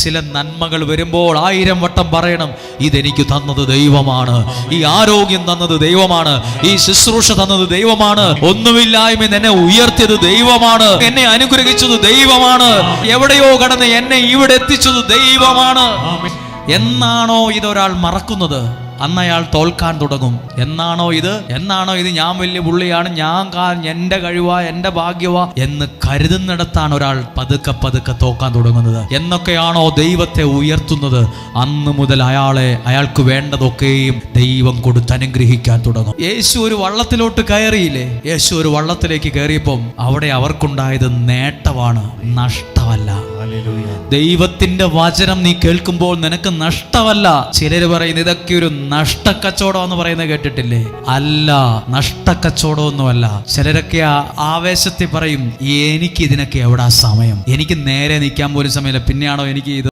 ചില നന്മകൾ വരുമ്പോൾ 1000 വട്ടം പറയണം, ഇതെനിക്ക് തന്നത് ദൈവമാണ്, ഈ ആരോഗ്യം തന്നത് ദൈവമാണ്, ഈ ശുശ്രൂഷ തന്നത് ദൈവമാണ്, ഒന്നുമില്ലായ്മ എന്നെ ഉയർത്തിയത് ദൈവമാണ്, എന്നെ അനുഗ്രഹിച്ചത് ദൈവമാണ്, എവിടെയോ കടന്ന് എന്നെ ഇവിടെ എത്തിച്ചത് ദൈവമാണ്. എന്നാണോ ഇതൊരാൾ മറക്കുന്നത്, അന്ന് അയാൾ തോൽക്കാൻ തുടങ്ങും. എന്നാണോ ഇത് ഞാൻ വലിയ പുള്ളിയാണ്, എൻ്റെ കഴിവാ, എൻ്റെ ഭാഗ്യവാ എന്ന് കരുതുന്നിടത്താണ് ഒരാൾ പതുക്കെ തോക്കാൻ തുടങ്ങുന്നത്. എന്നൊക്കെയാണോ ദൈവത്തെ ഉയർത്തുന്നത്, അന്ന് മുതൽ അയാൾക്ക് വേണ്ടതൊക്കെയും ദൈവം കൊടുത്ത് അനുഗ്രഹിക്കാൻ തുടങ്ങും. യേശു ഒരു വള്ളത്തിലോട്ട് കയറിയില്ലേ? യേശു ഒരു വള്ളത്തിലേക്ക് കയറിയപ്പം അവിടെ അവർക്കുണ്ടായത് നേട്ടമാണ്, നഷ്ടമല്ല. ദൈവത്തിന്റെ വചനം നീ കേൾക്കുമ്പോൾ നിനക്ക് നഷ്ടമല്ല. ചിലര് പറയുന്നത് ഇതൊക്കെ ഒരു നഷ്ടക്കച്ചവടം എന്ന് പറയുന്നത് കേട്ടിട്ടില്ലേ? അല്ല, നഷ്ടക്കച്ചവടമൊന്നുമല്ല. ചിലരൊക്കെ ആവേശത്തിൽ പറയും, എനിക്ക് ഇതിനൊക്കെ എവിടാ സമയം, എനിക്ക് നേരെ നിൽക്കാൻ പോലും സമയമില്ല, പിന്നെയാണോ എനിക്ക് ഇത്